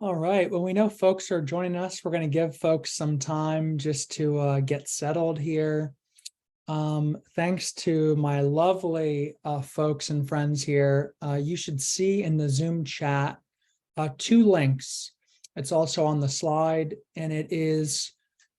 All right. Well, we know folks are joining us. We're going to give folks some time just to get settled here. Thanks to my lovely folks and friends here. You should see in the Zoom chat two links. It's also on the slide, and it is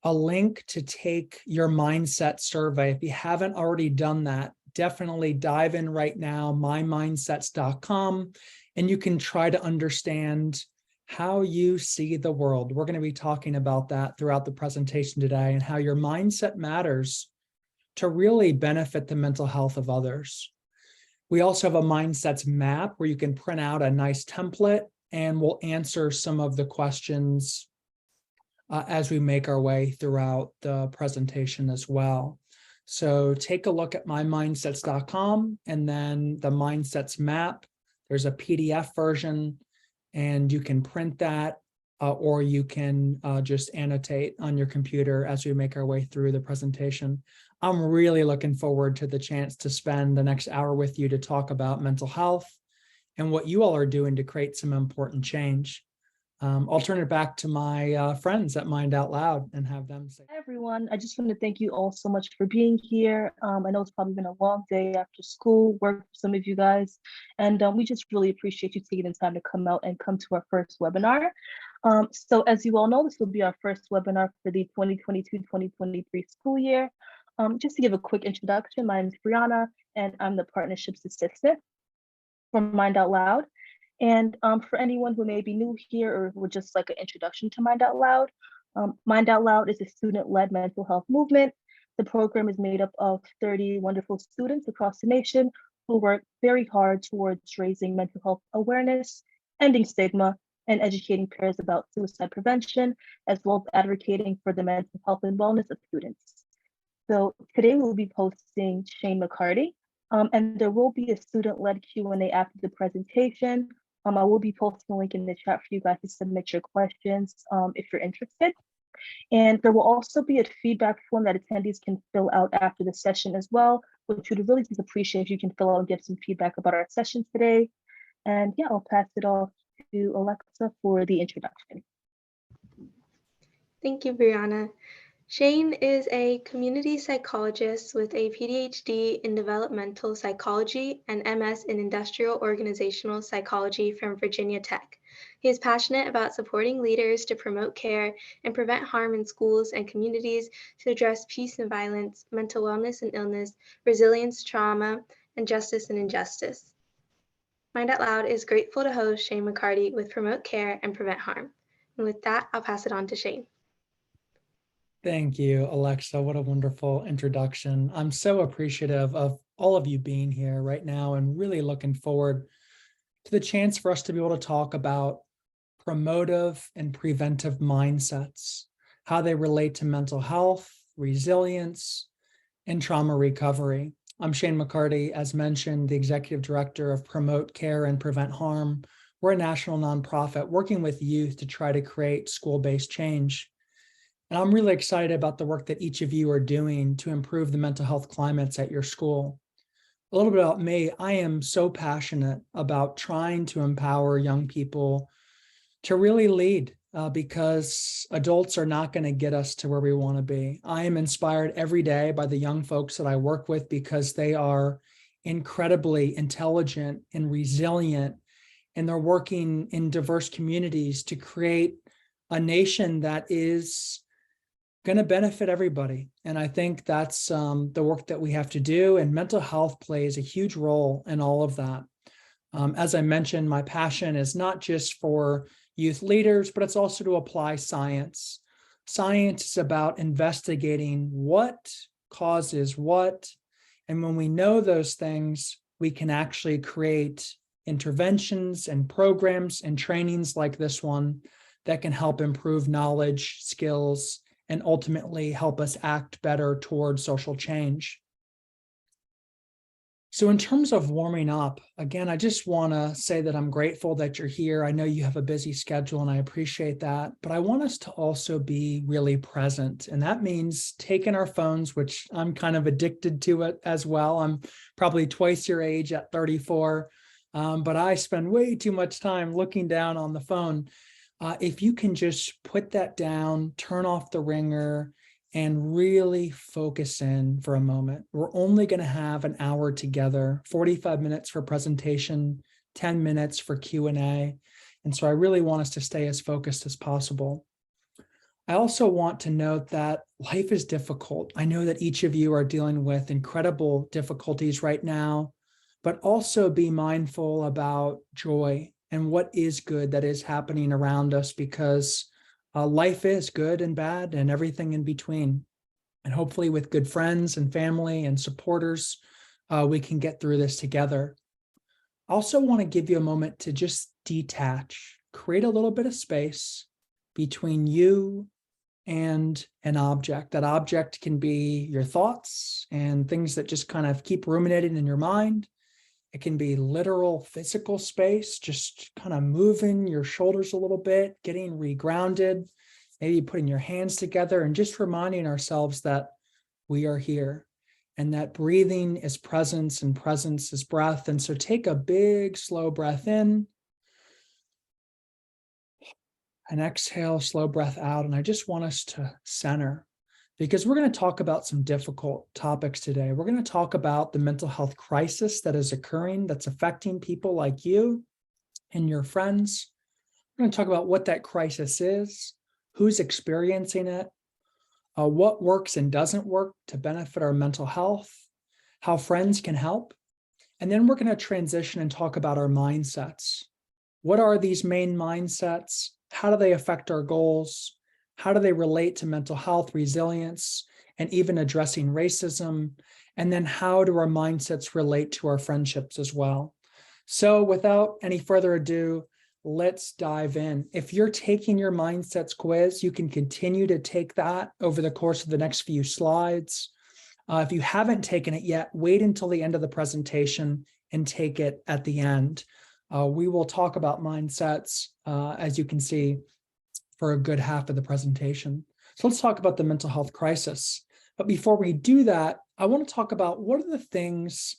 a link to take your mindset survey. If you haven't already done that, definitely dive in right now, mymindsets.com, and you can try to understand how you see the world. We're going to be talking about that throughout the presentation today and how your mindset matters to really benefit the mental health of others. We also have a mindsets map where you can print out a nice template, and we'll answer some of the questions as we make our way throughout the presentation as well. So take a look at mymindsets.com and then the mindsets map. There's a PDF version, and you can print that or you can just annotate on your computer as we make our way through the presentation. I'm really looking forward to the chance to spend the next hour with you to talk about mental health and what you all are doing to create some important change. I'll turn it back to my friends at Mind Out Loud and have them say. Hi, everyone. I just want to thank you all so much for being here. I know it's probably been a long day after school, work for some of you guys, and we just really appreciate you taking the time to come out and come to our first webinar. So as you all know, this will be our first webinar for the 2022-2023 school year. Just to give a quick introduction, my name is Brianna, and I'm the Partnerships Assistant from Mind Out Loud. And for anyone who may be new here or would just like an introduction to Mind Out Loud, Mind Out Loud is a student-led mental health movement. The program is made up of 30 wonderful students across the nation who work very hard towards raising mental health awareness, ending stigma, and educating peers about suicide prevention, as well as advocating for the mental health and wellness of students. So today we'll be posting Shane McCarty, and there will be a student-led Q&A after the presentation. I will be posting a link in the chat for you guys to submit your questions if you're interested. And there will also be a feedback form that attendees can fill out after the session as well, which we'd really just appreciate if you can fill out and give some feedback about our session today. And yeah, I'll pass it off to Alexa for the introduction. Thank you, Brianna. Shane is a community psychologist with a Ph.D. in Developmental Psychology and M.S. in Industrial Organizational Psychology from Virginia Tech. He is passionate about supporting leaders to promote care and prevent harm in schools and communities to address peace and violence, mental wellness and illness, resilience, trauma, and justice and injustice. Mind Out Loud is grateful to host Shane McCarty with Promote Care and Prevent Harm. And with that, I'll pass it on to Shane. Thank you, Alexa. What a wonderful introduction. I'm so appreciative of all of you being here right now and really looking forward to the chance for us to be able to talk about promotive and preventive mindsets, how they relate to mental health, resilience, and trauma recovery. I'm Shane McCarty, as mentioned, the Executive Director of Promote Care and Prevent Harm. We're a national nonprofit working with youth to try to create school-based change. And I'm really excited about the work that each of you are doing to improve the mental health climates at your school. A little bit about me, I am so passionate about trying to empower young people to really lead because adults are not going to get us to where we want to be. I am inspired every day by the young folks that I work with because they are incredibly intelligent and resilient, and they're working in diverse communities to create a nation that is going to benefit everybody. And I think that's the work that we have to do. And mental health plays a huge role in all of that. As I mentioned, my passion is not just for youth leaders, but it's also to apply science. Science is about investigating what causes what. And when we know those things, we can actually create interventions and programs and trainings like this one that can help improve knowledge, skills, and ultimately help us act better towards social change. So in terms of warming up, again, I just want to say that I'm grateful that you're here. I know you have a busy schedule and I appreciate that, but I want us to also be really present. And that means taking our phones, which I'm kind of addicted to it as well. I'm probably twice your age at 34, but I spend way too much time looking down on the phone. If you can just put that down, turn off the ringer, and really focus in for a moment. We're only going to have an hour together, 45 minutes for presentation, 10 minutes for Q&A. And so I really want us to stay as focused as possible. I also want to note that life is difficult. I know that each of you are dealing with incredible difficulties right now, but also be mindful about joy and what is good that is happening around us, because life is good and bad and everything in between. And hopefully with good friends and family and supporters, we can get through this together. I also want to give you a moment to just detach, create a little bit of space between you and an object. That object can be your thoughts and things that just kind of keep ruminating in your mind. It can be literal physical space, just kind of moving your shoulders a little bit, getting regrounded, maybe putting your hands together and just reminding ourselves that we are here and that breathing is presence and presence is breath. And so take a big, slow breath in and exhale, slow breath out. And I just want us to center, because we're going to talk about some difficult topics today. We're going to talk about the mental health crisis that is occurring, that's affecting people like you and your friends. We're going to talk about what that crisis is, who's experiencing it, what works and doesn't work to benefit our mental health, how friends can help. And then we're going to transition and talk about our mindsets. What are these main mindsets? How do they affect our goals? How do they relate to mental health, resilience, and even addressing racism? And then how do our mindsets relate to our friendships as well? So without any further ado, let's dive in. If you're taking your mindsets quiz, you can continue to take that over the course of the next few slides. If you haven't taken it yet, wait until the end of the presentation and take it at the end. We will talk about mindsets, as you can see, for a good half of the presentation. So let's talk about the mental health crisis. But before we do that, I want to talk about what are the things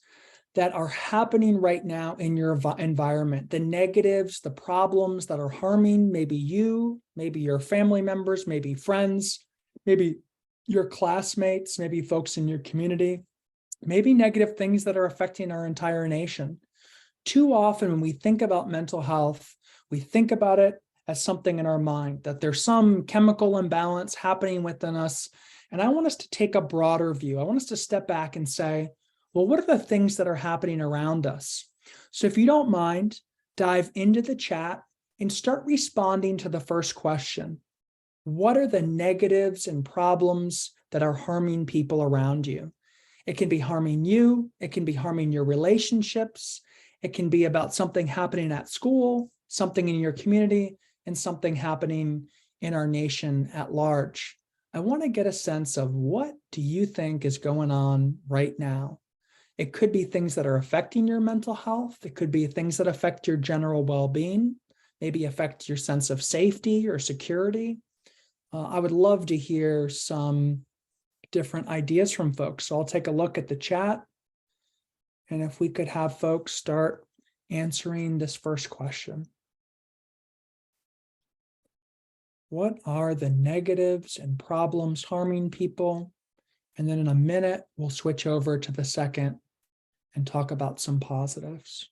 that are happening right now in your environment, the negatives, the problems that are harming maybe you, maybe your family members, maybe friends, maybe your classmates, maybe folks in your community, maybe negative things that are affecting our entire nation. Too often when we think about mental health, we think about it as something in our mind, that there's some chemical imbalance happening within us. And I want us to take a broader view. I want us to step back and say, well, what are the things that are happening around us? So if you don't mind, dive into the chat and start responding to the first question. What are the negatives and problems that are harming people around you? It can be harming you. It can be harming your relationships. It can be about something happening at school, something in your community, and something happening in our nation at large. I want to get a sense of, what do you think is going on right now? It could be things that are affecting your mental health. It could be things that affect your general well-being, maybe affect your sense of safety or security. I would love to hear some different ideas from folks. So I'll take a look at the chat. And if we could have folks start answering this first question. What are the negatives and problems harming people? And then in a minute, we'll switch over to the second and talk about some positives.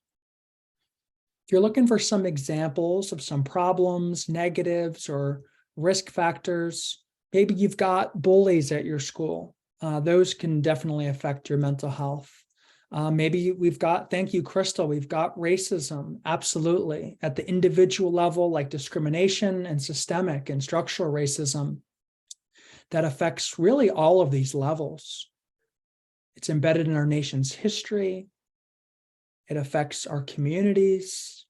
If you're looking for some examples of some problems, negatives, or risk factors, maybe you've got bullies at your school. Those can definitely affect your mental health. Maybe we've got, thank you, Crystal, we've got racism, absolutely, at the individual level, like discrimination and systemic and structural racism that affects really all of these levels. It's embedded in our nation's history. It affects our communities.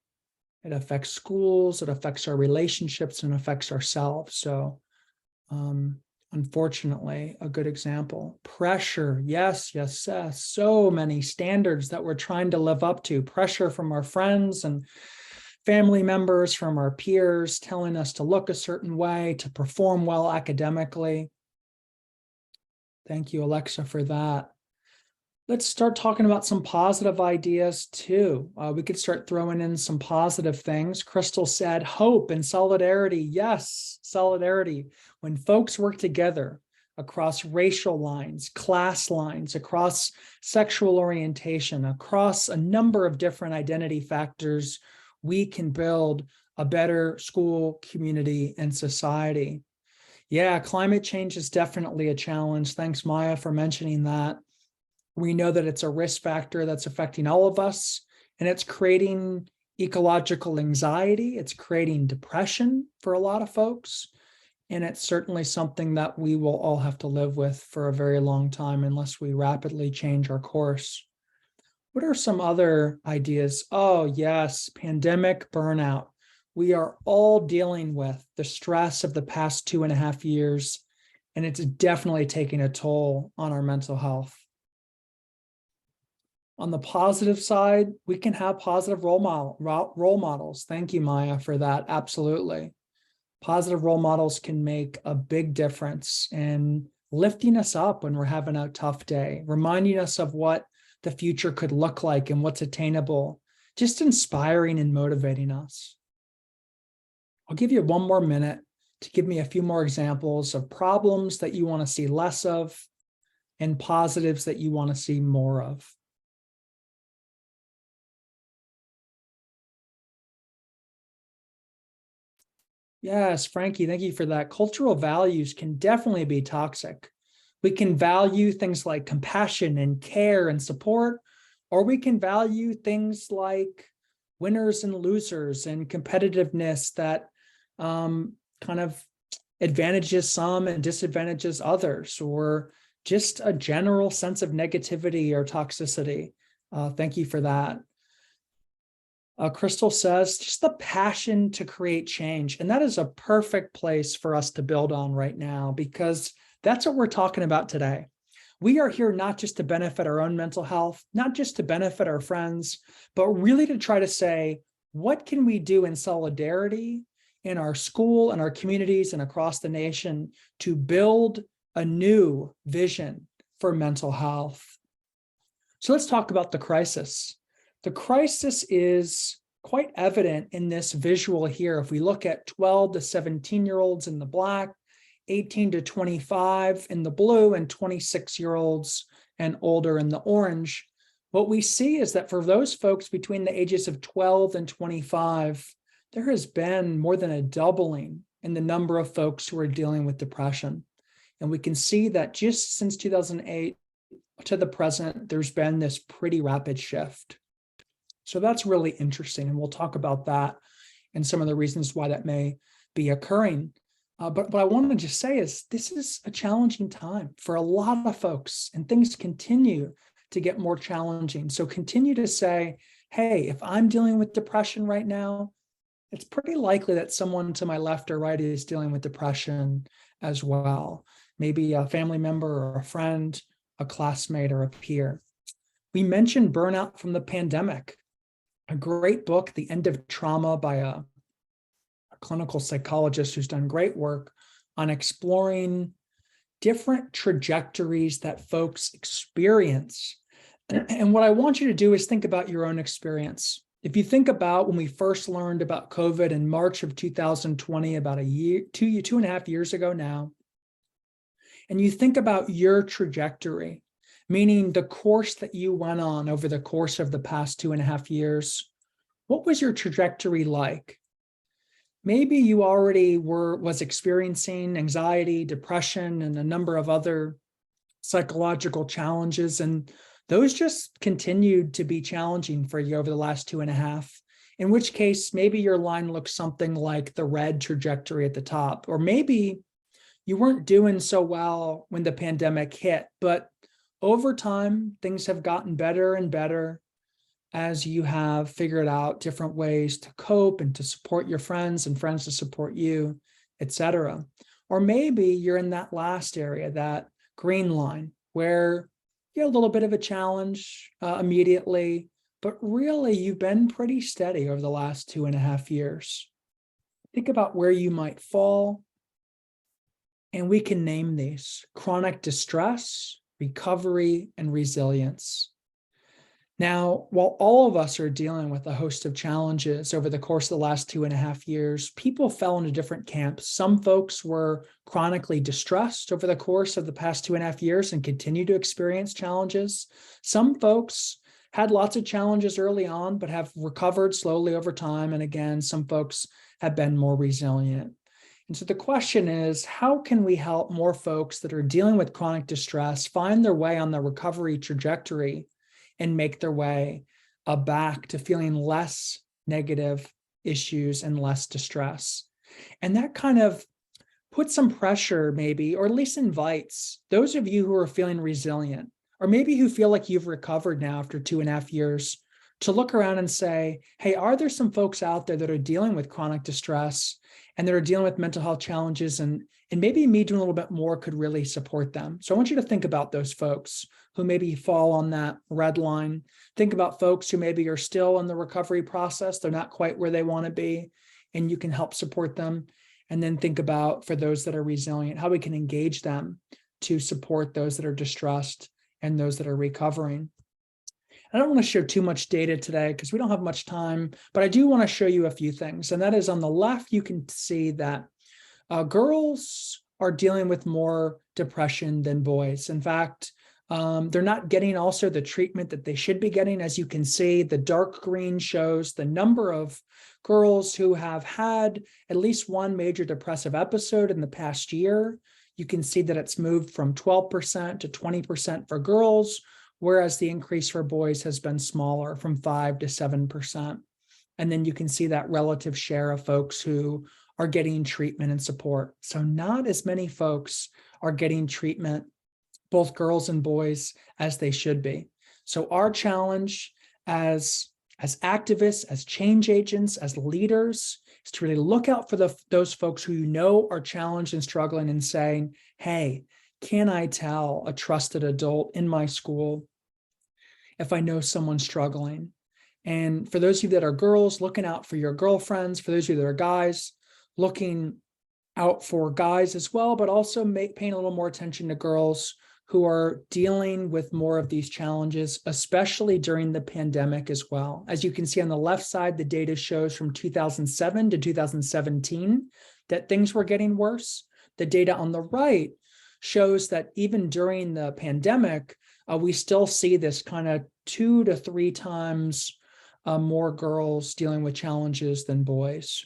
It affects schools. It affects our relationships and affects ourselves. So, unfortunately, a good example. Pressure, yes. So many standards that we're trying to live up to. Pressure from our friends and family members, from our peers, telling us to look a certain way, to perform well academically. Thank you, Alexa, for that. Let's start talking about some positive ideas too. We could start throwing in some positive things. Crystal said hope and solidarity. Yes, solidarity. When folks work together across racial lines, class lines, across sexual orientation, across a number of different identity factors, we can build a better school, community, and society. Yeah, climate change is definitely a challenge. Thanks, Maya, for mentioning that. We know that it's a risk factor that's affecting all of us, and it's creating ecological anxiety. It's creating depression for a lot of folks. And it's certainly something that we will all have to live with for a very long time unless we rapidly change our course. What are some other ideas? Oh, yes, pandemic burnout. We are all dealing with the stress of the past 2.5 years, and it's definitely taking a toll on our mental health. On the positive side, we can have positive role models. Thank you, Maya, for that. Absolutely. Positive role models can make a big difference in lifting us up when we're having a tough day, reminding us of what the future could look like and what's attainable, just inspiring and motivating us. I'll give you one more minute to give me a few more examples of problems that you want to see less of and positives that you want to see more of. Yes, Frankie, thank you for that. Cultural values can definitely be toxic. We can value things like compassion and care and support, or we can value things like winners and losers and competitiveness that kind of advantages some and disadvantages others, or just a general sense of negativity or toxicity. Thank you for that. Crystal says, just the passion to create change. And that is a perfect place for us to build on right now, because that's what we're talking about today. We are here not just to benefit our own mental health, not just to benefit our friends, but really to try to say, what can we do in solidarity in our school and our communities and across the nation to build a new vision for mental health? So let's talk about the crisis. The crisis is quite evident in this visual here. If we look at 12 to 17-year-olds in the black, 18 to 25 in the blue, and 26-year-olds and older in the orange, what we see is that for those folks between the ages of 12 and 25, there has been more than a doubling in the number of folks who are dealing with depression. And we can see that just since 2008 to the present, there's been this pretty rapid shift. So that's really interesting, and we'll talk about that and some of the reasons why that may be occurring. But what I wanted to just say is this is a challenging time for a lot of folks, and things continue to get more challenging. So continue to say, hey, if I'm dealing with depression right now, it's pretty likely that someone to my left or right is dealing with depression as well. Maybe a family member or a friend, a classmate or a peer. We mentioned burnout from the pandemic. A great book, The End of Trauma, by a clinical psychologist who's done great work on exploring different trajectories that folks experience. And what I want you to do is think about your own experience. If you think about when we first learned about COVID in March of 2020, about 2.5 years ago now, and you think about your trajectory, meaning the course that you went on over the course of the past 2.5 years, what was your trajectory like? Maybe you already was experiencing anxiety, depression, and a number of other psychological challenges, and those just continued to be challenging for you over the last 2.5. In which case, maybe your line looks something like the red trajectory at the top, or maybe you weren't doing so well when the pandemic hit, but over time, things have gotten better and better as you have figured out different ways to cope and to support your friends and friends to support you, etc. Or maybe you're in that last area, that green line, where you have a little bit of a challenge immediately, but really you've been pretty steady over the last 2.5 years. Think about where you might fall, and we can name these: chronic distress, recovery, and resilience. Now, while all of us are dealing with a host of challenges over the course of the last 2.5 years, people fell into different camps. Some folks were chronically distressed over the course of the past 2.5 years and continue to experience challenges. Some folks had lots of challenges early on, but have recovered slowly over time. And again, some folks have been more resilient. And so the question is, how can we help more folks that are dealing with chronic distress find their way on the recovery trajectory and make their way back to feeling less negative issues and less distress? And that kind of puts some pressure maybe, or at least invites those of you who are feeling resilient, or maybe who feel like you've recovered now after 2.5 years, to look around and say, hey, are there some folks out there that are dealing with chronic distress and that are dealing with mental health challenges, and maybe me doing a little bit more could really support them? So I want you to think about those folks who maybe fall on that red line. Think about folks who maybe are still in the recovery process. They're not quite where they want to be, and you can help support them. And then think about, for those that are resilient, how we can engage them to support those that are distressed and those that are recovering. I don't want to share too much data today because we don't have much time, but I do want to show you a few things. And that is, on the left, you can see that girls are dealing with more depression than boys. In fact, they're not getting also the treatment that they should be getting. As you can see, the dark green shows the number of girls who have had at least one major depressive episode in the past year. You can see that it's moved from 12% to 20% for girls, whereas the increase for boys has been smaller, from 5 to 7%. And then you can see that relative share of folks who are getting treatment and support. So not as many folks are getting treatment, both girls and boys, as they should be. So our challenge as activists, as change agents, as leaders, is to really look out for those folks who you know are challenged and struggling, and saying, hey, can I tell a trusted adult in my school if I know someone's struggling? And for those of you that are girls, looking out for your girlfriends. For those of you that are guys, looking out for guys as well, but also paying a little more attention to girls who are dealing with more of these challenges, especially during the pandemic as well. As you can see on the left side, the data shows from 2007 to 2017 that things were getting worse. The data on the right shows that even during the pandemic, we still see this kind of 2 to 3 times more girls dealing with challenges than boys.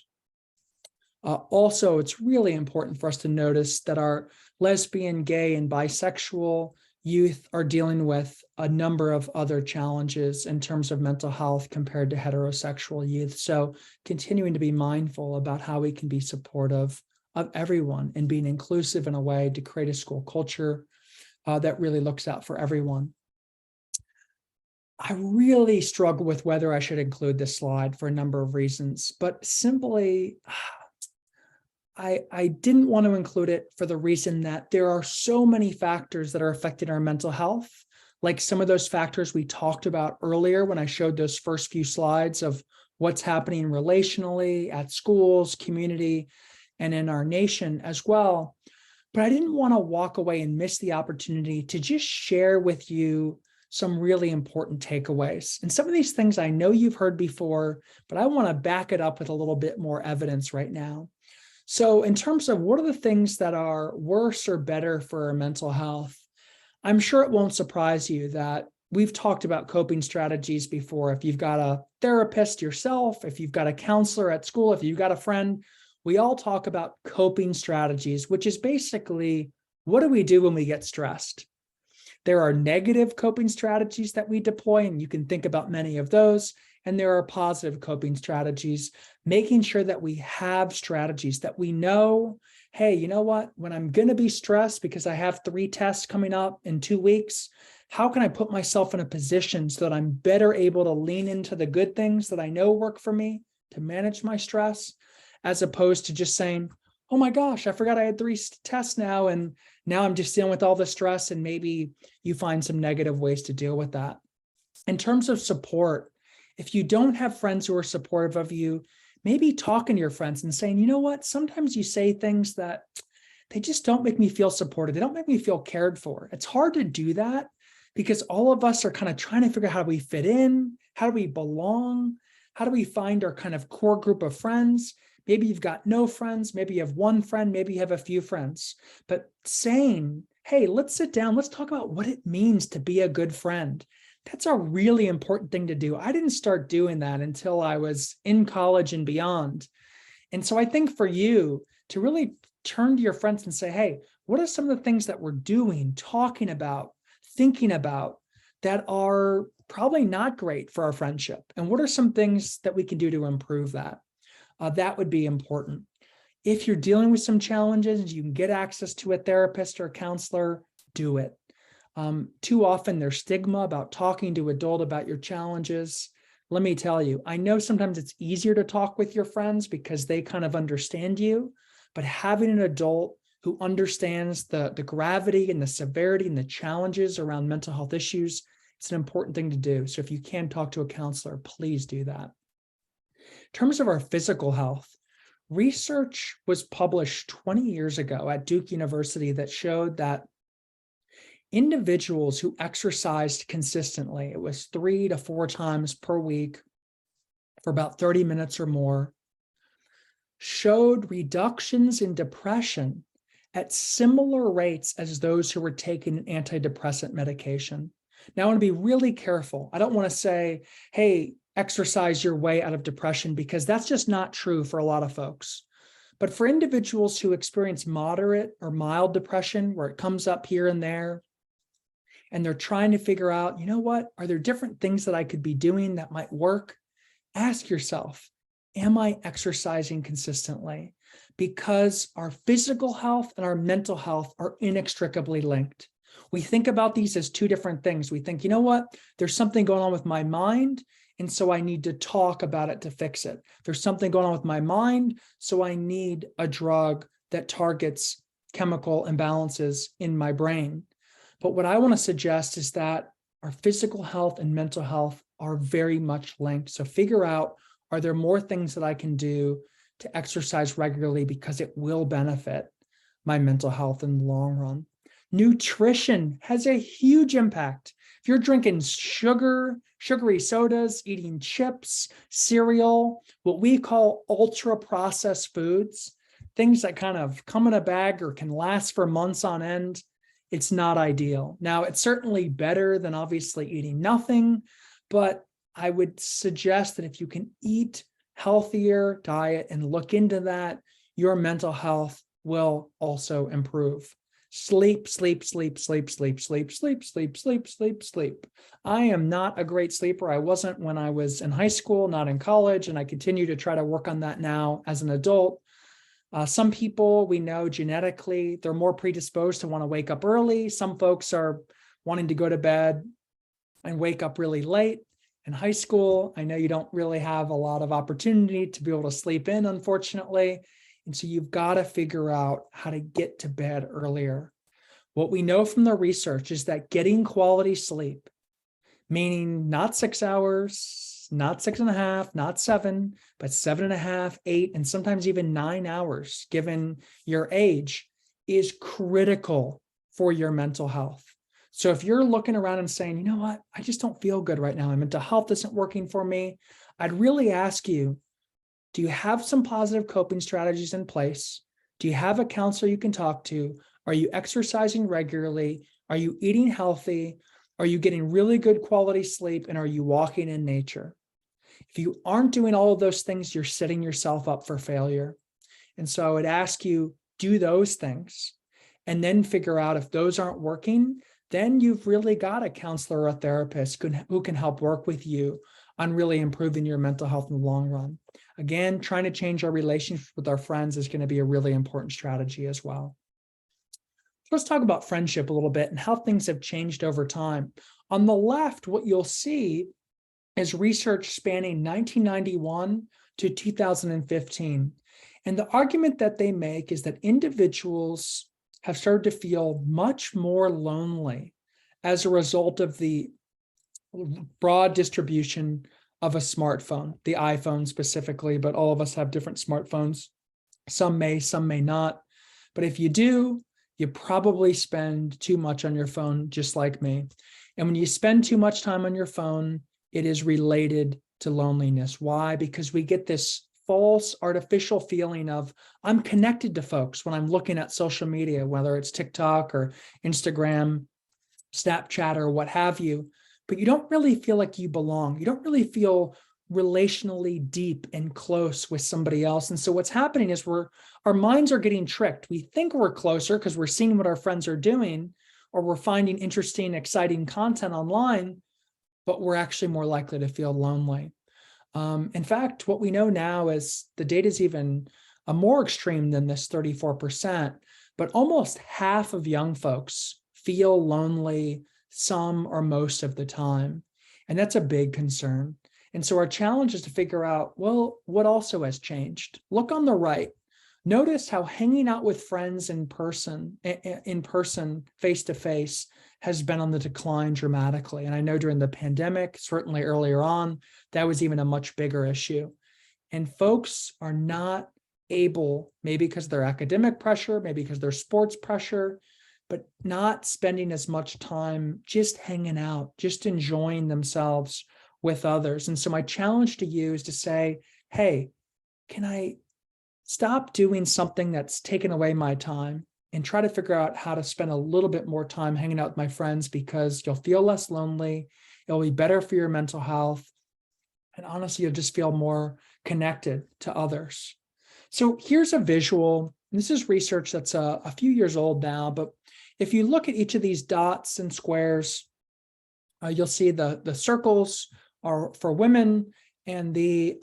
Also, it's really important for us to notice that our lesbian, gay, and bisexual youth are dealing with a number of other challenges in terms of mental health compared to heterosexual youth. So continuing to be mindful about how we can be supportive of everyone and being inclusive in a way to create a school culture that really looks out for everyone. I really struggle with whether I should include this slide for a number of reasons, but simply, I didn't want to include it for the reason that there are so many factors that are affecting our mental health, like some of those factors we talked about earlier when I showed those first few slides of what's happening relationally at schools, community, and in our nation as well. But I didn't want to walk away and miss the opportunity to just share with you some really important takeaways. And some of these things I know you've heard before, but I want to back it up with a little bit more evidence right now. So in terms of what are the things that are worse or better for our mental health, I'm sure it won't surprise you that we've talked about coping strategies before. If you've got a therapist yourself, if you've got a counselor at school, if you've got a friend, we all talk about coping strategies, which is basically, what do we do when we get stressed? There are negative coping strategies that we deploy, and you can think about many of those. And there are positive coping strategies, making sure that we have strategies that we know, hey, you know what, when I'm going to be stressed because I have 3 tests coming up in 2 weeks, how can I put myself in a position so that I'm better able to lean into the good things that I know work for me to manage my stress, as opposed to just saying, oh my gosh, I forgot I had 3 tests now, and now I'm just dealing with all the stress, and maybe you find some negative ways to deal with that. In terms of support, if you don't have friends who are supportive of you, maybe talking to your friends and saying, you know what, sometimes you say things that they just don't make me feel supported. They don't make me feel cared for. It's hard to do that because all of us are kind of trying to figure out how do we fit in, how do we belong, how do we find our kind of core group of friends. Maybe you've got no friends, maybe you have one friend, maybe you have a few friends, but saying, hey, let's sit down, let's talk about what it means to be a good friend. That's a really important thing to do. I didn't start doing that until I was in college and beyond. And so I think for you to really turn to your friends and say, hey, what are some of the things that we're doing, talking about, thinking about that are probably not great for our friendship? And what are some things that we can do to improve that? That would be important. If you're dealing with some challenges, you can get access to a therapist or a counselor, do it. Too often there's stigma about talking to an adult about your challenges. Let me tell you, I know sometimes it's easier to talk with your friends because they kind of understand you, but having an adult who understands the gravity and the severity and the challenges around mental health issues, it's an important thing to do. So if you can talk to a counselor, please do that. In terms of our physical health, research was published 20 years ago at Duke University that showed that individuals who exercised consistently, it was 3 to 4 times per week for about 30 minutes or more, showed reductions in depression at similar rates as those who were taking an antidepressant medication. Now, I want to be really careful. I don't want to say, hey, exercise your way out of depression, because that's just not true for a lot of folks. But for individuals who experience moderate or mild depression, where it comes up here and there, and they're trying to figure out, you know what, are there different things that I could be doing that might work? Ask yourself, am I exercising consistently? Because our physical health and our mental health are inextricably linked. We think about these as two different things. We think, you know what, there's something going on with my mind, and so I need to talk about it to fix it. There's something going on with my mind, so I need a drug that targets chemical imbalances in my brain. But what I want to suggest is that our physical health and mental health are very much linked. So figure out, are there more things that I can do to exercise regularly, because it will benefit my mental health in the long run. Nutrition has a huge impact. If you're drinking sugary sodas, eating chips, cereal, what we call ultra processed foods, things that kind of come in a bag or can last for months on end, it's not ideal. Now, it's certainly better than obviously eating nothing, but I would suggest that if you can eat healthier diet and look into that, your mental health will also improve. Sleep, sleep, sleep, sleep, sleep, sleep, sleep, sleep, sleep, sleep, sleep. I am not a great sleeper. I wasn't when I was in high school, not in college, and I continue to try to work on that now as an adult. Some people we know genetically, they're more predisposed to want to wake up early. Some folks are wanting to go to bed and wake up really late. In high school, I know you don't really have a lot of opportunity to be able to sleep in, unfortunately. And so you've got to figure out how to get to bed earlier. What we know from the research is that getting quality sleep, meaning not 6 hours, not 6.5, not 7, but 7.5, 8, and sometimes even 9 hours, given your age, is critical for your mental health. So if you're looking around and saying, you know what, I just don't feel good right now, my mental health isn't working for me, I'd really ask you, do you have some positive coping strategies in place? Do you have a counselor you can talk to? Are you exercising regularly? Are you eating healthy? Are you getting really good quality sleep? And are you walking in nature? If you aren't doing all of those things, you're setting yourself up for failure. And so I would ask you, do those things and then figure out if those aren't working, then you've really got a counselor or a therapist who can help work with you on really improving your mental health in the long run. Again, trying to change our relationship with our friends is going to be a really important strategy as well. Let's talk about friendship a little bit and how things have changed over time. On the left, what you'll see is research spanning 1991 to 2015. And the argument that they make is that individuals have started to feel much more lonely as a result of the broad distribution of a smartphone, the iPhone specifically, but all of us have different smartphones. Some may not. But if you do, you probably spend too much on your phone, just like me. And when you spend too much time on your phone, it is related to loneliness. Why? Because we get this false artificial feeling of I'm connected to folks when I'm looking at social media, whether it's TikTok or Instagram, Snapchat, or what have you, but you don't really feel like you belong. You don't really feel relationally deep and close with somebody else. And so what's happening is our minds are getting tricked. We think we're closer because we're seeing what our friends are doing, or we're finding interesting, exciting content online, but we're actually more likely to feel lonely. In fact, what we know now is the data is even more extreme than this 34%, but almost half of young folks feel lonely some or most of the time. And that's a big concern. And so our challenge is to figure out, well, what also has changed? Look on the right. Notice how hanging out with friends in person, face to face, has been on the decline dramatically. And I know during the pandemic, certainly earlier on, that was even a much bigger issue. And folks are not able, maybe because of their academic pressure, maybe because their sports pressure, but not spending as much time just hanging out, just enjoying themselves with others. And so my challenge to you is to say, hey, can I stop doing something that's taken away my time and try to figure out how to spend a little bit more time hanging out with my friends, because you'll feel less lonely. It'll be better for your mental health. And honestly, you'll just feel more connected to others. So here's a visual. This is research that's a few years old now, but if you look at each of these dots and squares, you'll see the circles are for women and the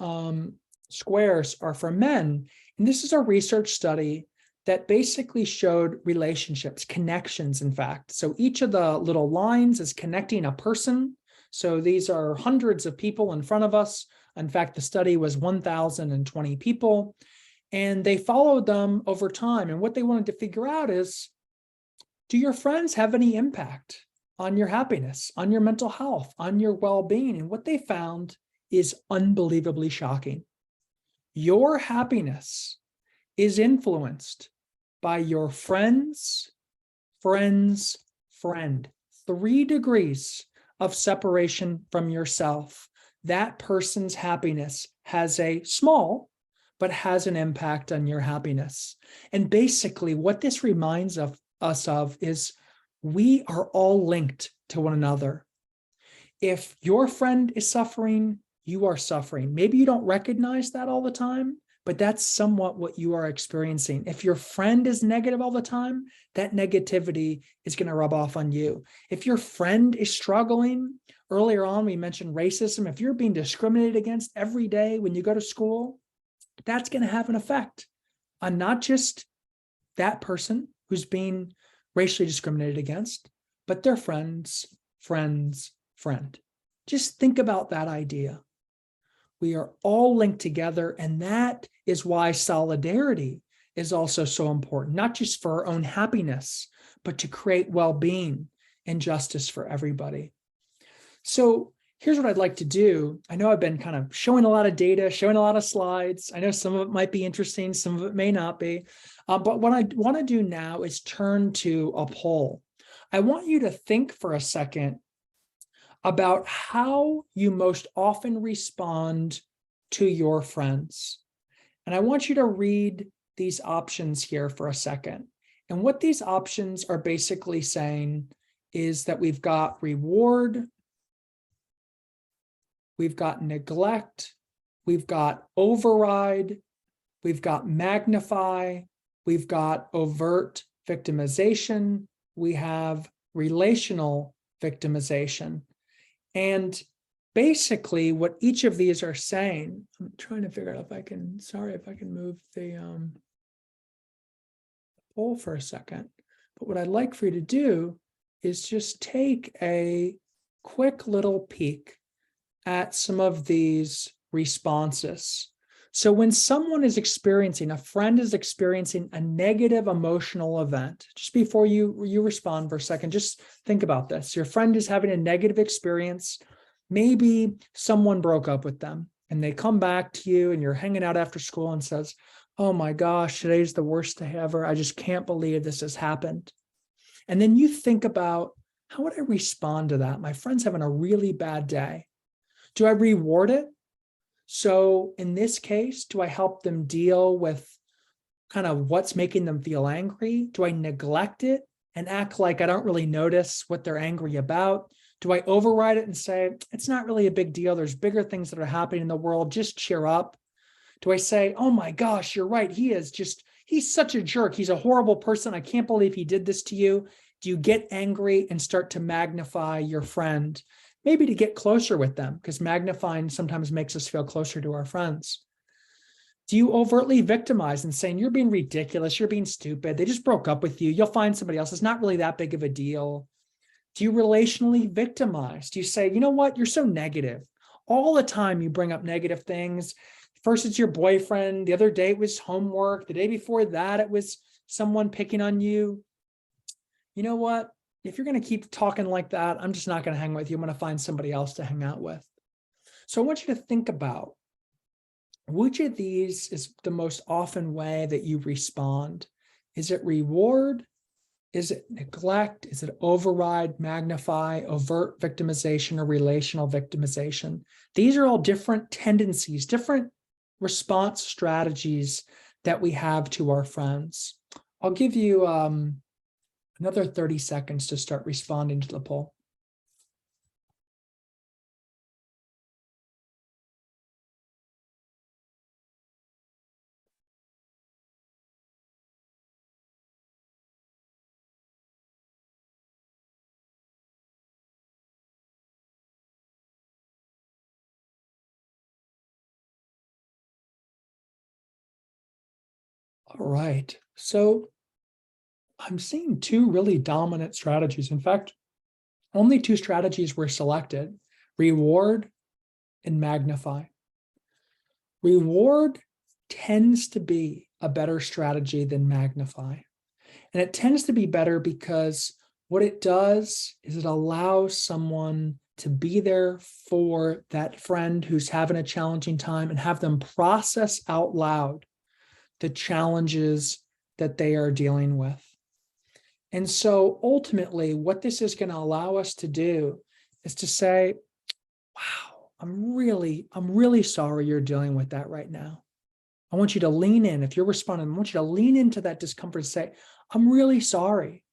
squares are for men. And this is a research study that basically showed relationships, connections, in fact. So each of the little lines is connecting a person. So these are hundreds of people in front of us. In fact, the study was 1,020 people, and they followed them over time. And what they wanted to figure out is, do your friends have any impact on your happiness, on your mental health, on your well-being? And what they found is unbelievably shocking. Your happiness is influenced by your friend's friend's friend. 3 degrees of separation from yourself. That person's happiness has a small, but has an impact on your happiness. And basically what this reminds us of is we are all linked to one another. If your friend is suffering, you are suffering. Maybe you don't recognize that all the time, but that's somewhat what you are experiencing. If your friend is negative all the time, that negativity is going to rub off on you. If your friend is struggling, earlier on we mentioned racism. If you're being discriminated against every day when you go to school, that's going to have an effect on not just that person who's being racially discriminated against, but their friend's friend's friend. Just think about that idea. We are all linked together, and that is why solidarity is also so important, not just for our own happiness, but to create well-being and justice for everybody. So here's what I'd like to do. I know I've been kind of showing a lot of data, showing a lot of slides. I know some of it might be interesting, some of it may not be. But what I want to do now is turn to a poll. I want you to think for a second about how you most often respond to your friends. And I want you to read these options here for a second. And what these options are basically saying is that we've got reward, we've got neglect, we've got override, we've got magnify, we've got overt victimization, we have relational victimization. And basically what each of these are saying, I'm trying to figure out if I can, if I can move the poll for a second. But what I'd like for you to do is just take a quick little peek at some of these responses. So when someone is experiencing, a friend is experiencing a negative emotional event, just before you respond for a second, just think about this. Your friend is having a negative experience. Maybe someone broke up with them. and they come back to you and you're hanging out after school and says, oh my gosh, today's the worst day ever. I just can't believe this has happened. And then you think about, how would I respond to that? My friend's having a really bad day. Do I reward it? So in this case, do I help them deal with kind of what's making them feel angry? Do I neglect it and act like I don't really notice what they're angry about? Do I override it and say, it's not really a big deal, there's bigger things that are happening in the world, just cheer up? Do I say, oh my gosh, you're right, he's such a jerk, he's a horrible person, I can't believe he did this to you? Do you get angry and start to magnify your friend? Maybe to get closer with them, because magnifying sometimes makes us feel closer to our friends. Do you overtly victimize and saying, you're being ridiculous, you're being stupid, they just broke up with you, you'll find somebody else, it's not really that big of a deal? Do you relationally victimize? Do you say, you know what, you're so negative. All the time you bring up negative things. First it's your boyfriend, the other day it was homework, the day before that it was someone picking on you. You know what? If you're going to keep talking like that, I'm just not going to hang with you. I'm going to find somebody else to hang out with. So I want you to think about, which of these is the most often way that you respond? Is it reward? Is it neglect? Is it override, magnify, overt victimization, or relational victimization? These are all different tendencies, different response strategies that we have to our friends. I'll give you another 30 seconds to start responding to the poll. All right, so I'm seeing two really dominant strategies. In fact, only two strategies were selected: reward and magnify. Reward tends to be a better strategy than magnify. And it tends to be better because what it does is it allows someone to be there for that friend who's having a challenging time and have them process out loud the challenges that they are dealing with. And so ultimately, what this is going to allow us to do is to say, wow, I'm really sorry you're dealing with that right now. I want you to lean in. If you're responding, I want you to lean into that discomfort and say, I'm really sorry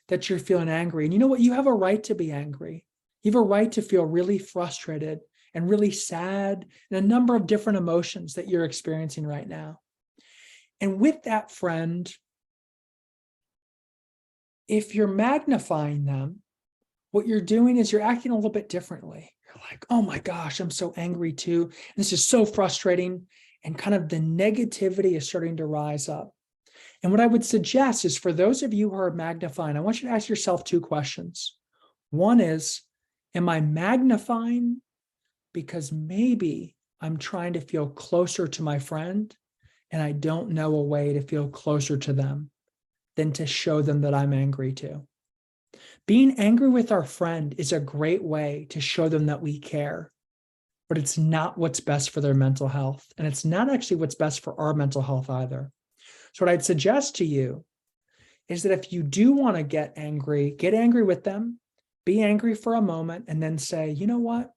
that you're feeling angry. And you know what? You have a right to be angry. You have a right to feel really frustrated and really sad and a number of different emotions that you're experiencing right now. And with that friend, if you're magnifying them, what you're doing is you're acting a little bit differently. You're like, oh my gosh, I'm so angry too. And this is so frustrating. And kind of the negativity is starting to rise up. And what I would suggest is, for those of you who are magnifying, I want you to ask yourself two questions. One is, am I magnifying because maybe I'm trying to feel closer to my friend and I don't know a way to feel closer to them than to show them that I'm angry too? Being angry with our friend is a great way to show them that we care, but it's not what's best for their mental health. And it's not actually what's best for our mental health either. So what I'd suggest to you is that if you do want to get angry with them, be angry for a moment, and then say, you know what?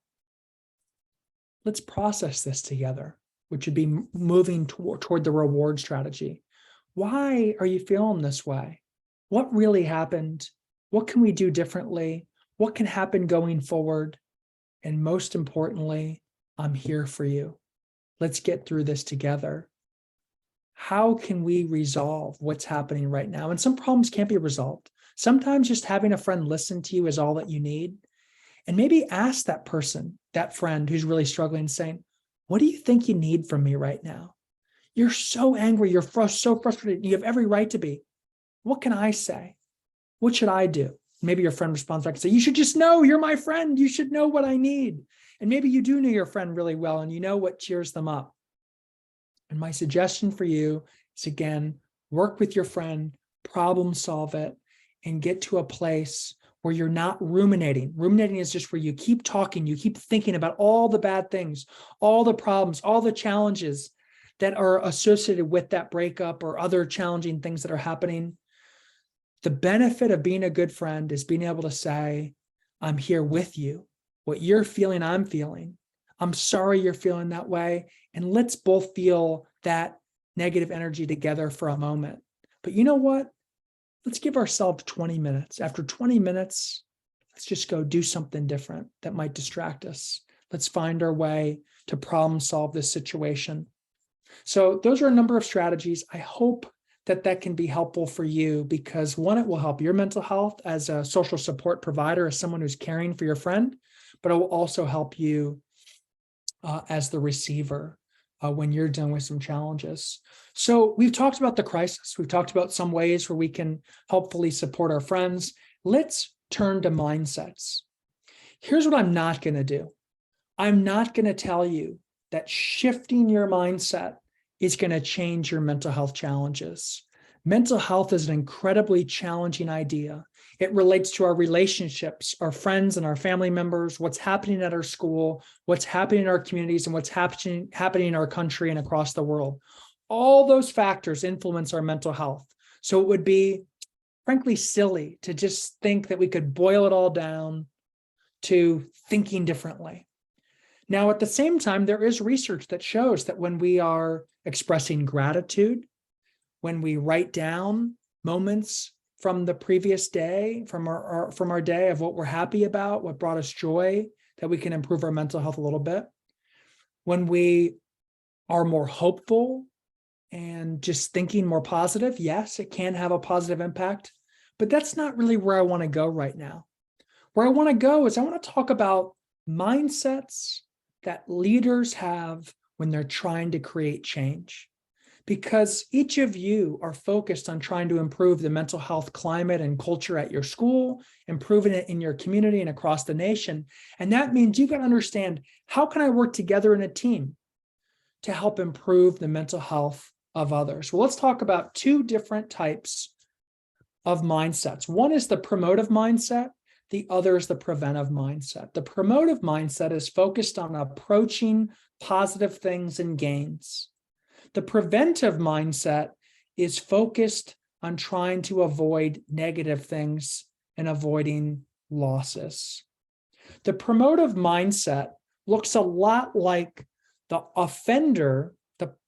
Let's process this together, which would be moving toward the reward strategy. Why are you feeling this way? What really happened? What can we do differently? What can happen going forward? And most importantly, I'm here for you. Let's get through this together. How can we resolve what's happening right now? And some problems can't be resolved. Sometimes just having a friend listen to you is all that you need. And maybe ask that person, that friend who's really struggling, saying, what do you think you need from me right now? You're so angry. You're so frustrated. You have every right to be. What can I say? What should I do? Maybe your friend responds back and say, you should just know you're my friend. You should know what I need. And maybe you do know your friend really well and you know what cheers them up. And my suggestion for you is, again, work with your friend, problem solve it, and get to a place where you're not ruminating. Ruminating is just where you keep talking, you keep thinking about all the bad things, all the problems, all the challenges that are associated with that breakup or other challenging things that are happening. The benefit of being a good friend is being able to say, I'm here with you. What you're feeling, I'm feeling. I'm sorry you're feeling that way. And let's both feel that negative energy together for a moment. But you know what? Let's give ourselves 20 minutes. After 20 minutes, let's just go do something different that might distract us. Let's find our way to problem solve this situation. So those are a number of strategies. I hope that that can be helpful for you because one, it will help your mental health as a social support provider, as someone who's caring for your friend, but it will also help you as the receiver when you're dealing with some challenges. So we've talked about the crisis. We've talked about some ways where we can helpfully support our friends. Let's turn to mindsets. Here's what I'm not going to do. I'm not going to tell you that shifting your mindset is going to change your mental health challenges. Mental health is an incredibly challenging idea. It relates to our relationships, our friends and our family members, what's happening at our school, what's happening in our communities, and what's happening in our country and across the world. All those factors influence our mental health. So it would be, frankly, silly to just think that we could boil it all down to thinking differently. Now, at the same time, there is research that shows that when we are expressing gratitude, when we write down moments from the previous day, from our day of what we're happy about, what brought us joy, that we can improve our mental health a little bit. When we are more hopeful and just thinking more positive, yes, it can have a positive impact, but that's not really where I want to go right now. Where I want to go is I want to talk about mindsets that leaders have when they're trying to create change. Because each of you are focused on trying to improve the mental health climate and culture at your school, improving it in your community and across the nation. And that means you've got to understand, how can I work together in a team to help improve the mental health of others? Well, let's talk about two different types of mindsets. One is the promotive mindset. The other is the preventive mindset. The promotive mindset is focused on approaching positive things and gains. The preventive mindset is focused on trying to avoid negative things and avoiding losses. The promotive mindset looks a lot like the offender,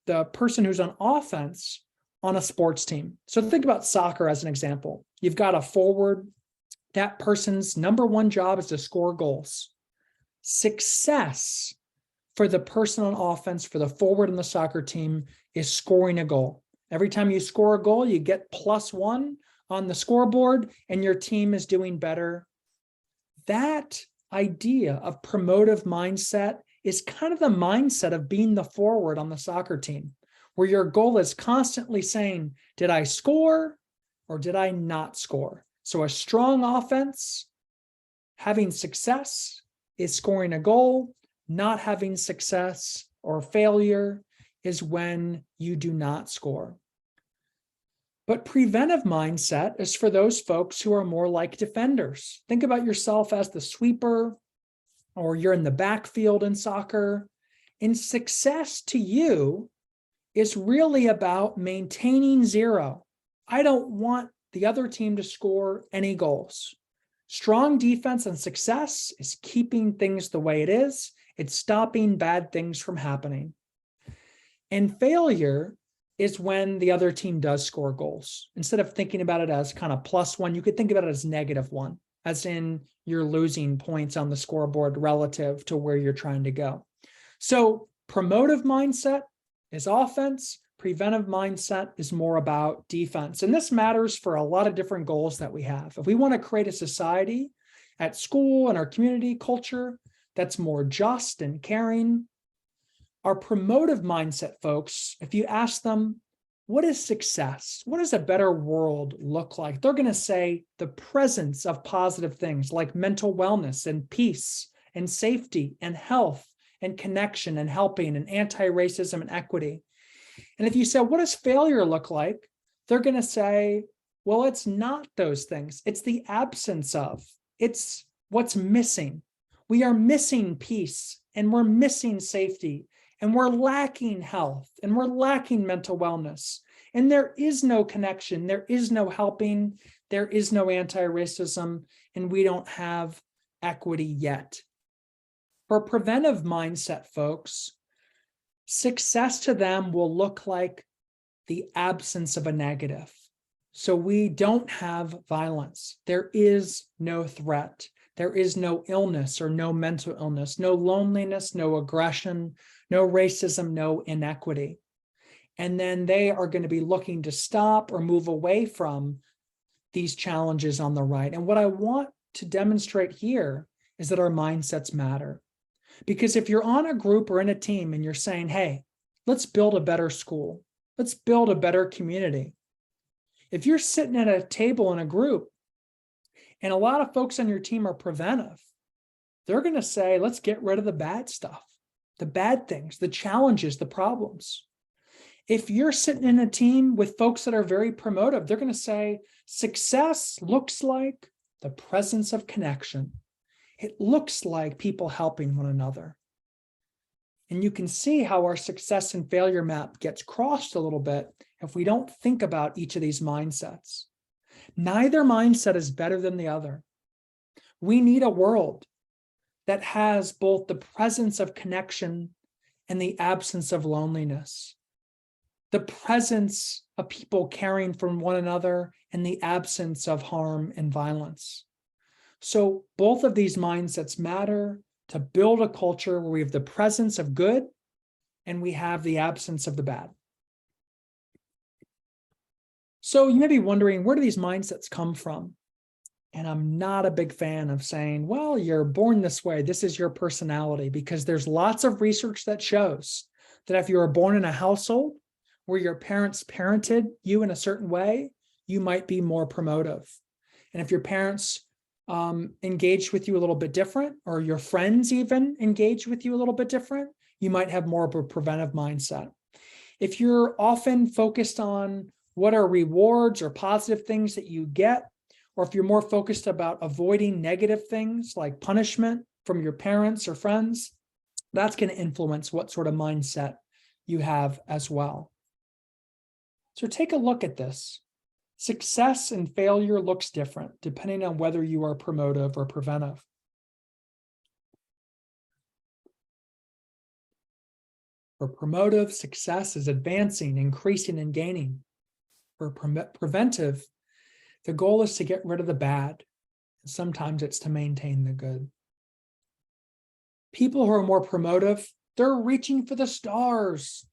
the person who's on offense on a sports team. So think about soccer as an example. You've got a forward. That person's number one job is to score goals. Success for the person on offense, for the forward in the soccer team, is scoring a goal. Every time you score a goal, you get +1 on the scoreboard and your team is doing better. That idea of promotive mindset is kind of the mindset of being the forward on the soccer team, where your goal is constantly saying, did I score or did I not score? So a strong offense, having success, is scoring a goal. Not having success or failure is when you do not score. But preventive mindset is for those folks who are more like defenders. Think about yourself as the sweeper, or you're in the backfield in soccer. And success to you is really about maintaining zero. I don't want the other team to score any goals. Strong defense and success is keeping things the way it is. It's stopping bad things from happening. And failure is when the other team does score goals. Instead of thinking about it as kind of +1, you could think about it as -1, as in you're losing points on the scoreboard relative to where you're trying to go. So promotive mindset is offense. Preventive mindset is more about defense. And this matters for a lot of different goals that we have. If we want to create a society at school and our community culture that's more just and caring, our promotive mindset folks, if you ask them, what is success? What does a better world look like? They're going to say the presence of positive things like mental wellness and peace and safety and health and connection and helping and anti-racism and equity. And if you say, what does failure look like? They're going to say, well, it's not those things. It's the absence of It's what's missing. We are missing peace, and we're missing safety, and we're lacking health, and we're lacking mental wellness. And there is no connection. There is no helping. There is no anti-racism, and we don't have equity yet. For preventive mindset folks, success to them will look like the absence of a negative. So we don't have violence. There is no threat. There is no illness or no mental illness, no loneliness, no aggression, no racism, no inequity. And then they are going to be looking to stop or move away from these challenges on the right. And what I want to demonstrate here is that our mindsets matter. Because if you're on a group or in a team and you're saying, hey, let's build a better school, let's build a better community. If you're sitting at a table in a group and a lot of folks on your team are preventive, they're going to say, let's get rid of the bad stuff, the bad things, the challenges, the problems. If you're sitting in a team with folks that are very promotive, they're going to say, success looks like the presence of connection. It looks like people helping one another. And you can see how our success and failure map gets crossed a little bit if we don't think about each of these mindsets. Neither mindset is better than the other. We need a world that has both the presence of connection and the absence of loneliness, the presence of people caring for one another and the absence of harm and violence. So both of these mindsets matter to build a culture where we have the presence of good and we have the absence of the bad. So you may be wondering, where do these mindsets come from? And I'm not a big fan of saying, well, you're born this way, this is your personality, because there's lots of research that shows that if you were born in a household where your parents parented you in a certain way, you might be more promotive. And if your parents engaged with you a little bit different, or your friends even engage with you a little bit different, you might have more of a preventive mindset. If you're often focused on what are rewards or positive things that you get, or if you're more focused about avoiding negative things like punishment from your parents or friends, that's going to influence what sort of mindset you have as well. So take a look at this. Success and failure looks different depending on whether you are promotive or preventive. For promotive, success is advancing, increasing, and gaining. For preventive, the goal is to get rid of the bad. And sometimes it's to maintain the good. People who are more promotive, they're reaching for the stars.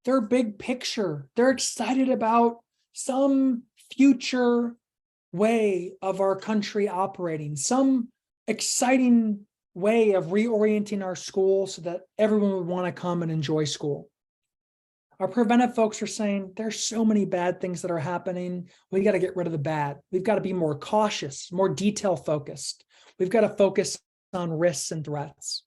They're big picture. They're excited about some future way of our country operating, some exciting way of reorienting our school so that everyone would want to come and enjoy school. Our preventive folks are saying there's so many bad things that are happening. We got to get rid of the bad. We've got to be more cautious, more detail focused. We've got to focus on risks and threats.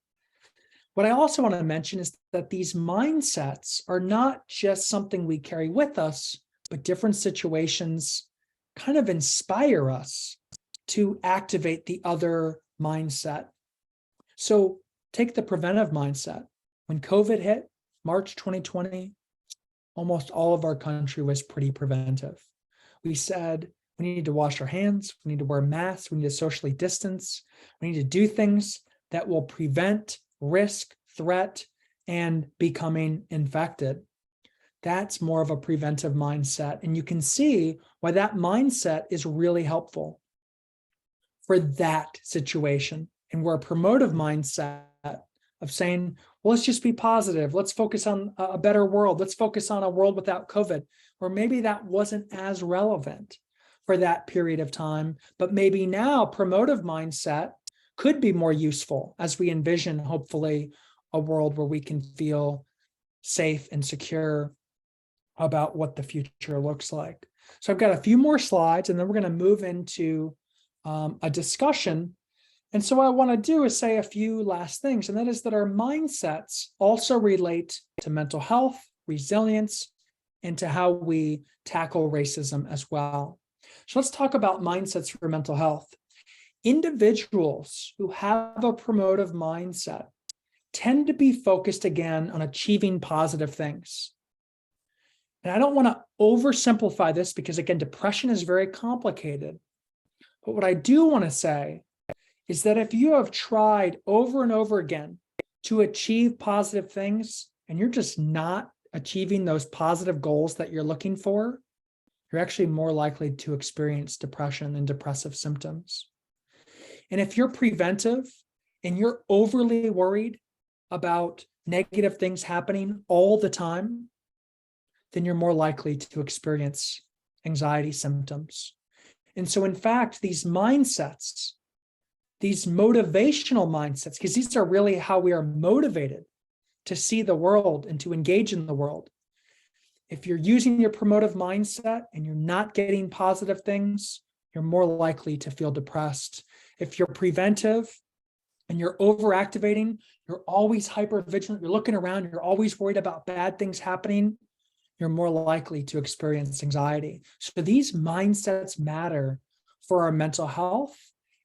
What I also want to mention is that these mindsets are not just something we carry with us, but different situations kind of inspire us to activate the other mindset. So take the preventive mindset. When COVID hit, March 2020, almost all of our country was pretty preventive. We said, we need to wash our hands, we need to wear masks, we need to socially distance, we need to do things that will prevent risk, threat, and becoming infected. That's more of a preventive mindset. And you can see why that mindset is really helpful for that situation. And where a promotive mindset of saying, well, let's just be positive. Let's focus on a better world. Let's focus on a world without COVID. Or maybe that wasn't as relevant for that period of time, but maybe now promotive mindset could be more useful as we envision, hopefully, a world where we can feel safe and secure about what the future looks like. So I've got a few more slides, and then we're going to move into a discussion. And so what I want to do is say a few last things, and that is that our mindsets also relate to mental health, resilience, and to how we tackle racism as well. So let's talk about mindsets for mental health. individuals who have a promotive mindset tend to be focused again on achieving positive things. And I don't want to oversimplify this because, again, depression is very complicated. But what I do want to say is that if you have tried over and over again to achieve positive things and you're just not achieving those positive goals that you're looking for, you're actually more likely to experience depression and depressive symptoms. And if you're preventive and you're overly worried about negative things happening all the time, then you're more likely to experience anxiety symptoms. And so, in fact, these mindsets, these motivational mindsets, because these are really how we are motivated to see the world and to engage in the world. If you're using your promotive mindset and you're not getting positive things, you're more likely to feel depressed. If you're preventive and you're overactivating, you're always hypervigilant, you're looking around, you're always worried about bad things happening, you're more likely to experience anxiety. So these mindsets matter for our mental health,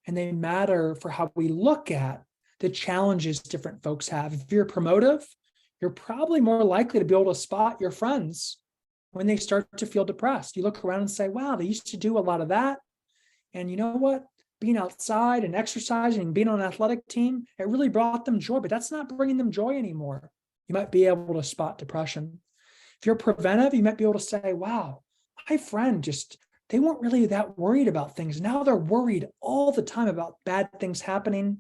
and they matter for how we look at the challenges different folks have. If you're promotive, you're probably more likely to be able to spot your friends when they start to feel depressed. You look around and say, wow, they used to do a lot of that. And you know what? Being outside and exercising and being on an athletic team, it really brought them joy, but that's not bringing them joy anymore. You might be able to spot depression. If you're preventive, you might be able to say, wow, my friend they weren't really that worried about things. Now they're worried all the time about bad things happening.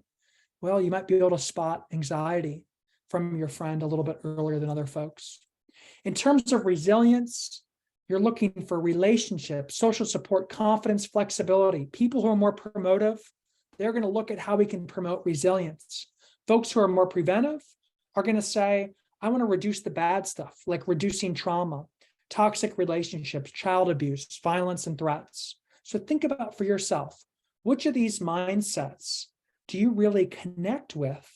Well, you might be able to spot anxiety from your friend a little bit earlier than other folks. In terms of resilience, you're looking for relationships, social support, confidence, flexibility. People who are more promotive, they're going to look at how we can promote resilience. Folks who are more preventive are going to say, I want to reduce the bad stuff, like reducing trauma, toxic relationships, child abuse, violence, and threats. So think about for yourself, which of these mindsets do you really connect with?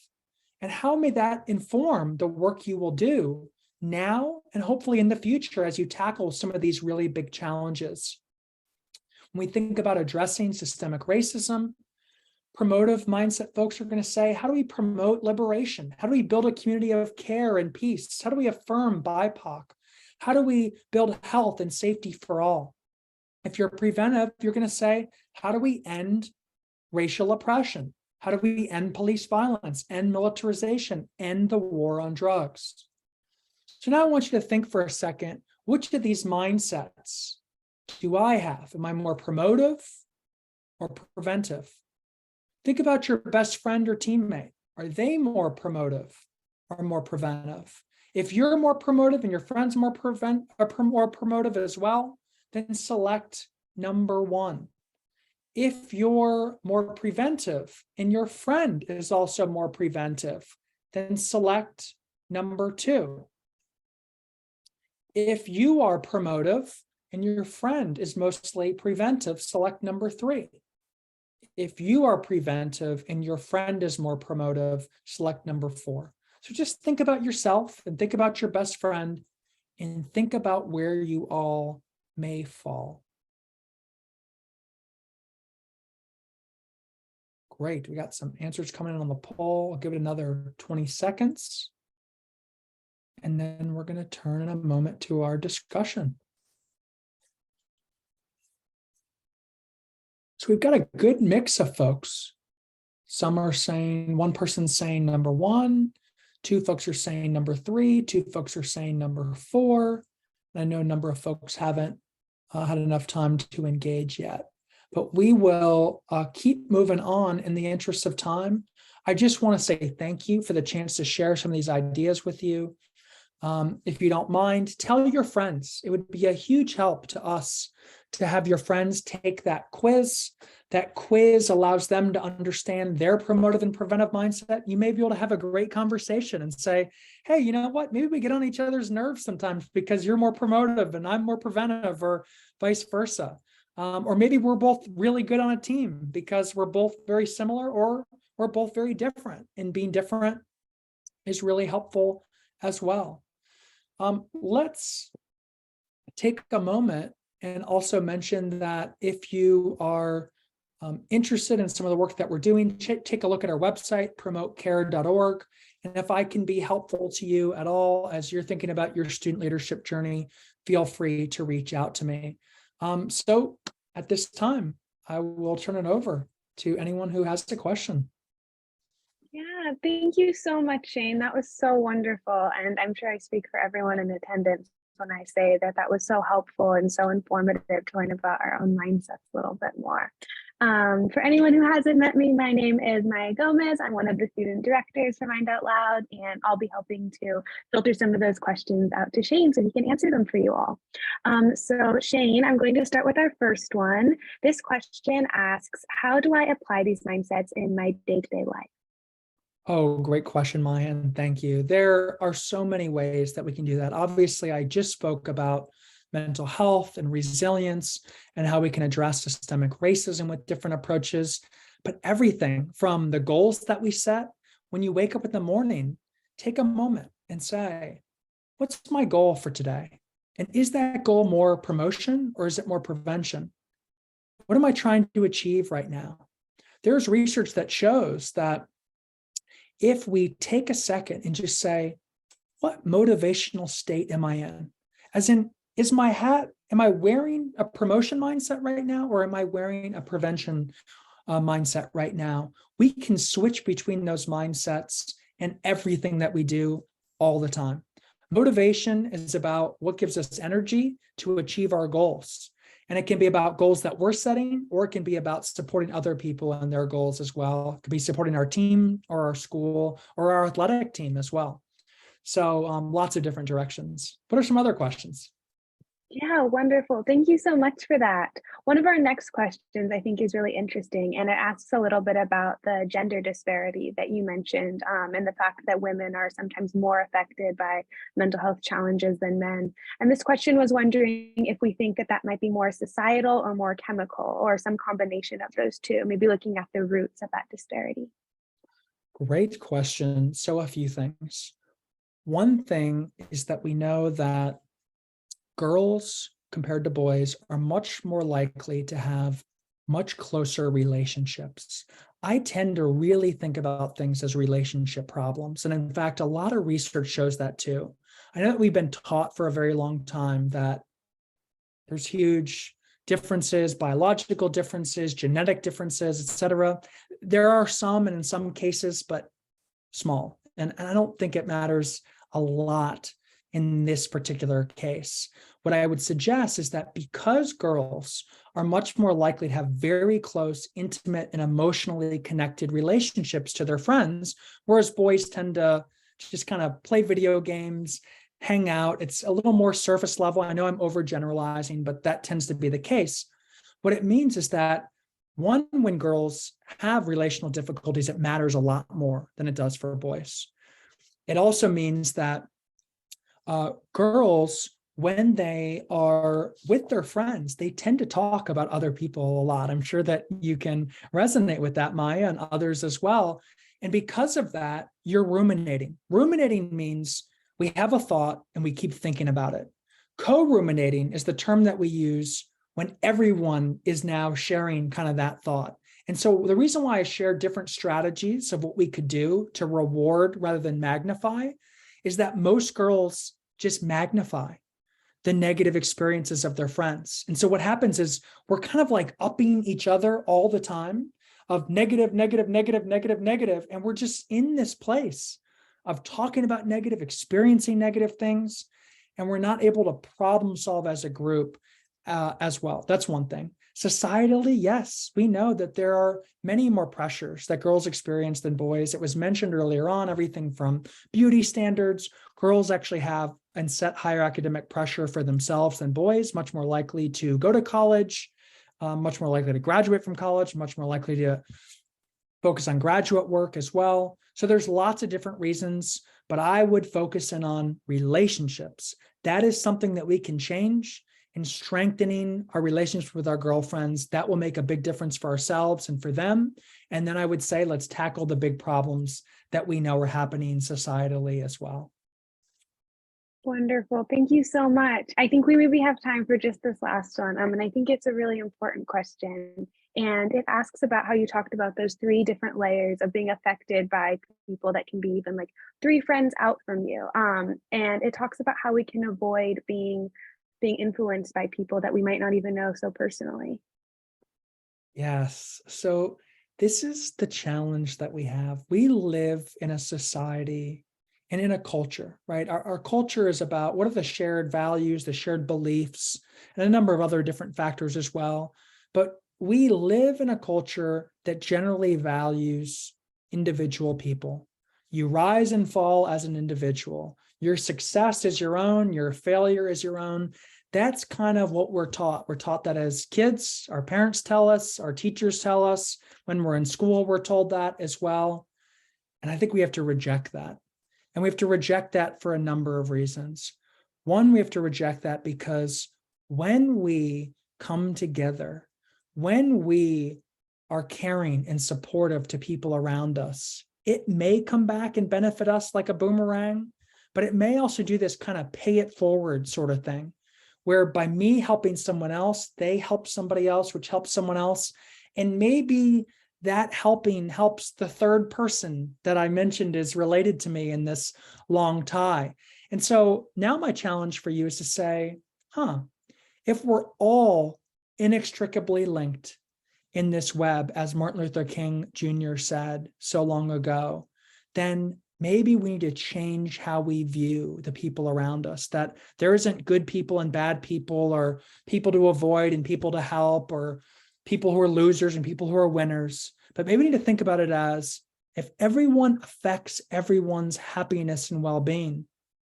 And how may that inform the work you will do now and hopefully in the future as you tackle some of these really big challenges? When we think about addressing systemic racism, promotive mindset folks are going to say, how do we promote liberation? How do we build a community of care and peace? How do we affirm BIPOC? How do we build health and safety for all? If you're preventive, you're going to say, how do we end racial oppression? How do we end police violence, end militarization, end the war on drugs? So now I want you to think for a second, which of these mindsets do I have? Am I more promotive or preventive? Think about your best friend or teammate. Are they more promotive or more preventive? If you're more promotive and your friend's more promotive as well, then select number one. If you're more preventive and your friend is also more preventive, then select number two. If you are promotive and your friend is mostly preventive, select number three. If you are preventive and your friend is more promotive, select number four. So just think about yourself and think about your best friend and think about where you all may fall. Great, we got some answers coming in on the poll. I'll give it another 20 seconds. And then we're going to turn in a moment to our discussion. So we've got a good mix of folks. Some are saying, one person's saying number one, two folks are saying number three, two folks are saying number four. And I know a number of folks haven't had enough time to engage yet, but we will keep moving on in the interest of time. I just want to say thank you for the chance to share some of these ideas with you. If you don't mind, tell your friends. It would be a huge help to us to have your friends take that quiz. That quiz allows them to understand their promotive and preventive mindset. You may be able to have a great conversation and say, hey, you know what? Maybe we get on each other's nerves sometimes because you're more promotive and I'm more preventive, or vice versa. Or maybe we're both really good on a team because we're both very similar, or we're both very different. And being different is really helpful as well. Let's take a moment and also mention that if you are interested in some of the work that we're doing, take a look at our website, promotecare.org. And if I can be helpful to you at all as you're thinking about your student leadership journey, feel free to reach out to me. So at this time, I will turn it over to anyone who has a question. Yeah, thank you so much, Shane. That was so wonderful. And I'm sure I speak for everyone in attendance when I say that that was so helpful and so informative to learn about our own mindsets a little bit more. For anyone who hasn't met me, my name is Maya Gomez. I'm one of the student directors for Mind Out Loud, and I'll be helping to filter some of those questions out to Shane so he can answer them for you all. So Shane, I'm going to start with our first one. This question asks, how do I apply these mindsets in my day-to-day life? Oh, great question, Maya, and thank you. There are so many ways that we can do that. Obviously, I just spoke about mental health and resilience and how we can address systemic racism with different approaches. But everything from the goals that we set, when you wake up in the morning, take a moment and say, what's my goal for today? And is that goal more promotion or is it more prevention? What am I trying to achieve right now? There's research that shows that if we take a second and just say, what motivational state am I in? As in, am I wearing a promotion mindset right now, or am I wearing a prevention mindset right now? We can switch between those mindsets and everything that we do all the time. Motivation is about what gives us energy to achieve our goals. And it can be about goals that we're setting, or it can be about supporting other people and their goals as well. It could be supporting our team or our school or our athletic team as well. So lots of different directions. What are some other questions? Yeah, wonderful. Thank you so much for that. One of our next questions I think is really interesting, and it asks a little bit about the gender disparity that you mentioned, and the fact that women are sometimes more affected by mental health challenges than men. And this question was wondering if we think that that might be more societal or more chemical, or some combination of those two, maybe looking at the roots of that disparity. Great question. So a few things. One thing is that we know that girls compared to boys are much more likely to have much closer relationships. I tend to really think about things as relationship problems. And in fact, a lot of research shows that too. I know that we've been taught for a very long time that there's huge differences, biological differences, genetic differences, et cetera. There are some, and in some cases, but small. And I don't think it matters a lot in this particular case. What I would suggest is that because girls are much more likely to have very close, intimate, and emotionally connected relationships to their friends, whereas boys tend to just kind of play video games, hang out. It's a little more surface level. I know I'm overgeneralizing, but that tends to be the case. What it means is that one, when girls have relational difficulties, it matters a lot more than it does for boys. It also means that girls, when they are with their friends, they tend to talk about other people a lot. I'm sure that you can resonate with that, Maya, and others as well. And because of that, you're ruminating. Ruminating means we have a thought and we keep thinking about it. Co-ruminating is the term that we use when everyone is now sharing kind of that thought. And so the reason why I share different strategies of what we could do to reward rather than magnify is that most girls just magnify the negative experiences of their friends. And so what happens is we're kind of like upping each other all the time of negative, negative, negative, negative, negative. And we're just in this place of talking about negative, experiencing negative things, and we're not able to problem solve as a group as well. That's one thing. Societally, yes, we know that there are many more pressures that girls experience than boys. It was mentioned earlier on, everything from beauty standards. Girls actually have and set higher academic pressure for themselves than boys, much more likely to go to college, much more likely to graduate from college, much more likely to focus on graduate work as well. So there's lots of different reasons, but I would focus in on relationships. That is something that we can change. In strengthening our relationships with our girlfriends, that will make a big difference for ourselves and for them. And then I would say, let's tackle the big problems that we know are happening societally as well. Wonderful. Thank you so much. I think we maybe have time for just this last one. And I think it's a really important question. And it asks about how you talked about those 3 different layers of being affected by people that can be even like 3 friends out from you. And it talks about how we can avoid being influenced by people that we might not even know so personally. Yes. So this is the challenge that we have. We live in a society and in a culture, right? Our culture is about what are the shared values, the shared beliefs, and a number of other different factors as well. But we live in a culture that generally values individual people. You rise and fall as an individual. Your success is your own, your failure is your own. That's kind of what we're taught. We're taught that as kids, our parents tell us, our teachers tell us, when we're in school, we're told that as well. And I think we have to reject that. And we have to reject that for a number of reasons. One, we have to reject that because when we come together, when we are caring and supportive to people around us, it may come back and benefit us like a boomerang, but it may also do this kind of pay it forward sort of thing, where by me helping someone else, they help somebody else, which helps someone else. And maybe that helping helps the third person that I mentioned is related to me in this long tie. And so now my challenge for you is to say, if we're all inextricably linked in this web, as Martin Luther King Jr. said so long ago, then maybe we need to change how we view the people around us, that there isn't good people and bad people, or people to avoid and people to help, or people who are losers and people who are winners. But maybe we need to think about it as, if everyone affects everyone's happiness and well-being,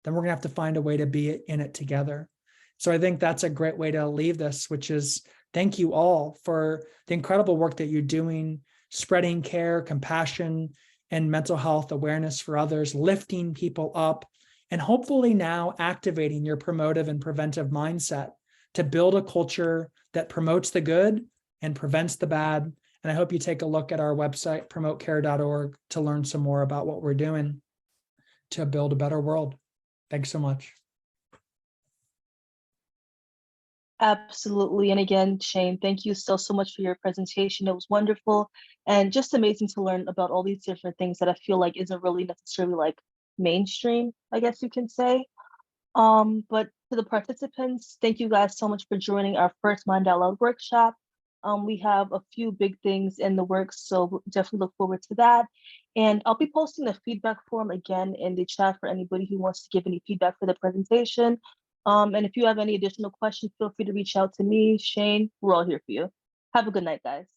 then we're going to have to find a way to be in it together. So I think that's a great way to leave this, which is thank you all for the incredible work that you're doing, spreading care, compassion, and mental health awareness for others, lifting people up, and hopefully now activating your promotive and preventive mindset to build a culture that promotes the good and prevents the bad. And I hope you take a look at our website, promotecare.org, to learn some more about what we're doing to build a better world. Thanks so much. Absolutely. And again, Shane, thank you so much for your presentation. It was wonderful and just amazing to learn about all these different things that I feel like isn't really necessarily like mainstream, I guess you can say. But to the participants, thank you guys so much for joining our first Mind Out Loud workshop. We have a few big things in the works, so definitely look forward to that. And I'll be posting the feedback form again in the chat for anybody who wants to give any feedback for the presentation. And if you have any additional questions, feel free to reach out to me, Shane. We're all here for you. Have a good night, guys.